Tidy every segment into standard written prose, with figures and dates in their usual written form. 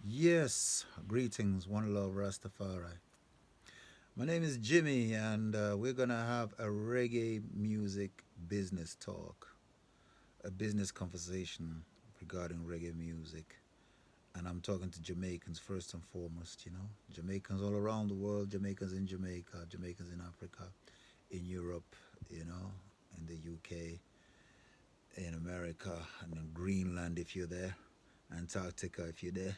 Yes, greetings, one love Rastafari. My name is Jimmy, and we're gonna have a reggae music business talk, a business conversation regarding reggae music. And I'm talking to Jamaicans first and foremost, Jamaicans all around the world, Jamaicans in Jamaica, Jamaicans in Africa, in Europe, in the UK, in America, and in Greenland if you're there, Antarctica if you're there.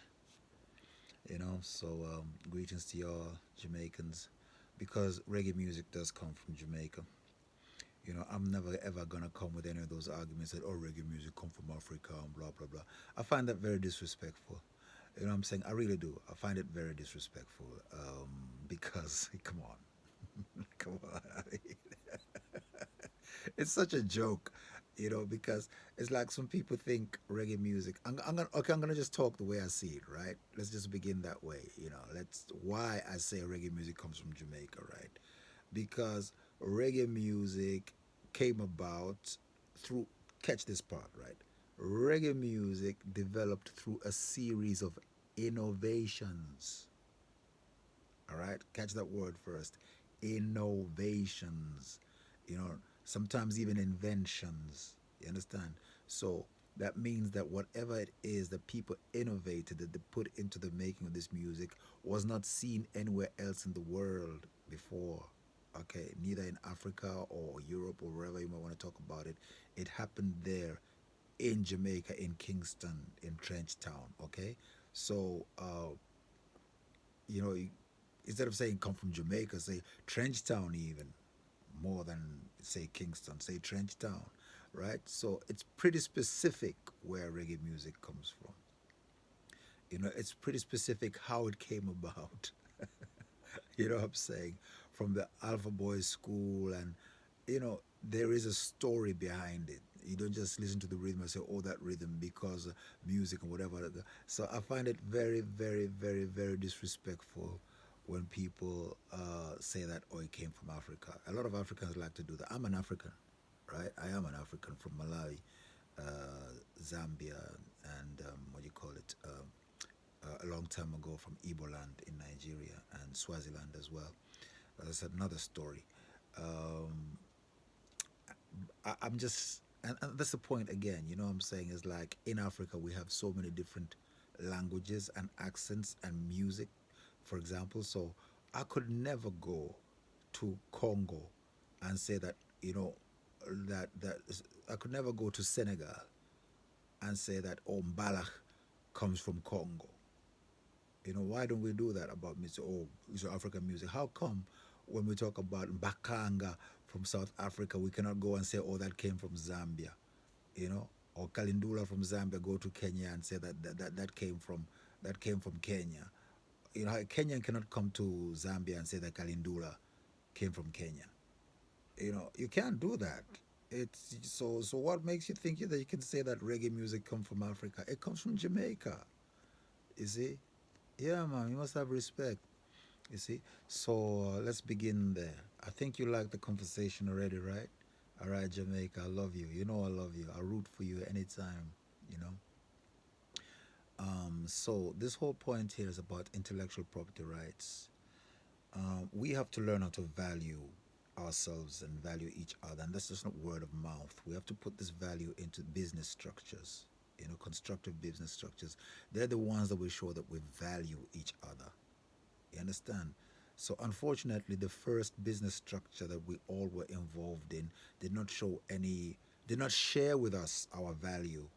So greetings to y'all Jamaicans, because reggae music does come from Jamaica. I'm never ever gonna come with any of those arguments that reggae music come from Africa and blah blah blah. I find that very disrespectful. You know what I'm saying? I really do. I find it very disrespectful. Because come on, come on. It's such a joke, because it's like some people think reggae music. I'm gonna just talk the way I see it, right? Let's just begin that way. Let's why I say reggae music comes from Jamaica, right? Because reggae music came about through catch this part, right? Reggae music developed through a series of innovations. All right, catch that word first. Innovations. Sometimes even inventions. You understand? So that means that whatever it is that people innovated, that they put into the making of this music, was not seen anywhere else in the world before. Okay, neither in Africa or Europe or wherever you might want to talk about it. It happened there in Jamaica, in Kingston, in Trenchtown. Okay, so you know, instead of saying come from Jamaica, say Trenchtown even more than say Kingston, say Trenchtown, right? So it's pretty specific where reggae music comes from. It's pretty specific how it came about. You know what I'm saying? From the Alpha Boys school, and there is a story behind it. You don't just listen to the rhythm and say, "Oh, that rhythm," because music and whatever. So I find it very, very, very, very disrespectful when people say that, "Oh, it came from Africa." A lot of Africans like to do that. I'm an African, right? I am an African from Malawi, Zambia, and what do you call it? A long time ago from Igbo land in Nigeria and Swaziland as well. That's another story. Um, I'm just, and that's the point again. You know what I'm saying? Is like in Africa we have so many different languages and accents and music, for example. So I could never go to Congo and say that that I could never go to Senegal and say that Mbalach comes from Congo. Why don't we do that about music? Oh, it's African music. How come when we talk about Mbakanga from South Africa, we cannot go and say, oh, that came from Zambia, or Kalindula from Zambia go to Kenya and say that came from Kenya. A Kenyan cannot come to Zambia and say that Kalindula came from Kenya. You can't do that. It's so. What makes you think that you can say that reggae music comes from Africa? It comes from Jamaica. You see? Yeah, man. You must have respect. You see? So let's begin there. I think you like the conversation already, right? All right, Jamaica, I love you. You know I love you. I root for you anytime, you know. So this whole point here is about intellectual property rights. We have to learn how to value ourselves and value each other, and that's just not word of mouth. We have to put this value into business structures, constructive business structures. They're the ones that will show that we value each other. You understand? So unfortunately, the first business structure that we all were involved in did not show any, did not share with us our value.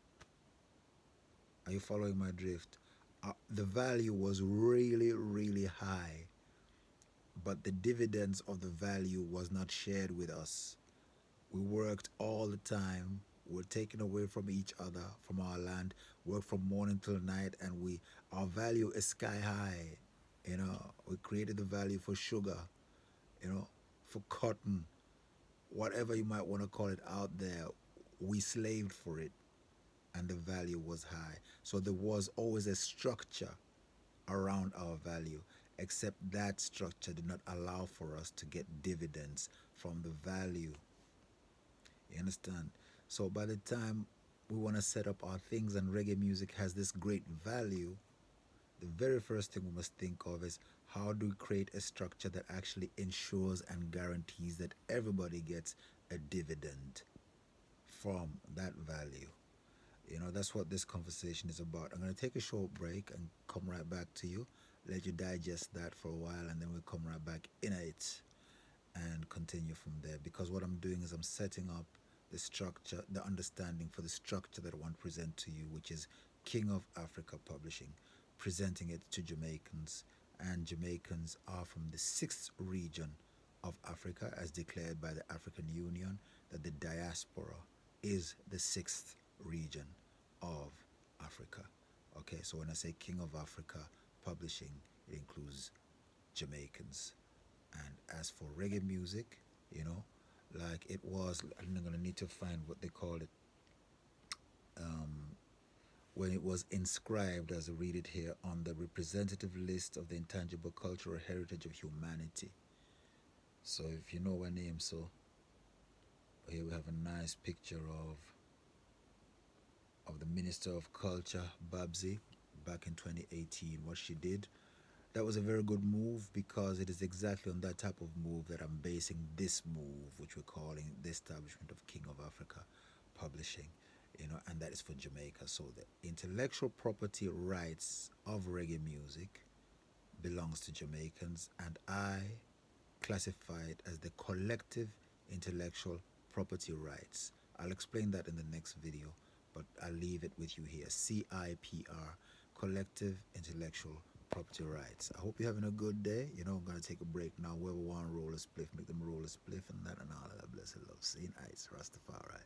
Are you following my drift? The value was really, really high, but the dividends of the value was not shared with us. We worked all the time. We were taken away from each other, from our land, worked from morning till night, and our value is sky high. We created the value for sugar, for cotton, whatever you might want to call it out there. We slaved for it, and the value was high. So there was always a structure around our value, except that structure did not allow for us to get dividends from the value. You understand? So by the time we want to set up our things and reggae music has this great value, the very first thing we must think of is how do we create a structure that actually ensures and guarantees that everybody gets a dividend from that value. That's what this conversation is about. I'm going to take a short break and come right back to you, let you digest that for a while, and then we'll come right back in it and continue from there. Because what I'm doing is I'm setting up the structure, the understanding for the structure that I want to present to you, which is King of Africa Publishing, presenting it to Jamaicans. And Jamaicans are from the sixth region of Africa, as declared by the African Union, that the diaspora is the sixth region of Africa. Okay, so when I say King of Africa Publishing, it includes Jamaicans. And as for reggae music, you know, like it was, I'm going to need to find what they call it, when it was inscribed, as I read it here, on the representative list of the intangible cultural heritage of humanity. So if you know her name, so here we have a nice picture of the Minister of Culture, Babsy, back in 2018. What she did, that was a very good move, because it is exactly on that type of move that I'm basing this move, which we're calling the establishment of King of Africa Publishing, and that is for Jamaica. So the intellectual property rights of reggae music belongs to Jamaicans, and I classify it as the collective intellectual property rights. I'll explain that in the next video, but I'll leave it with you here. CIPR, collective intellectual property rights. I hope you're having a good day. I'm gonna take a break now. Whoever want to roll a spliff, make them roll a spliff, and that and all of that blessed love. Seeing ice, Rastafari.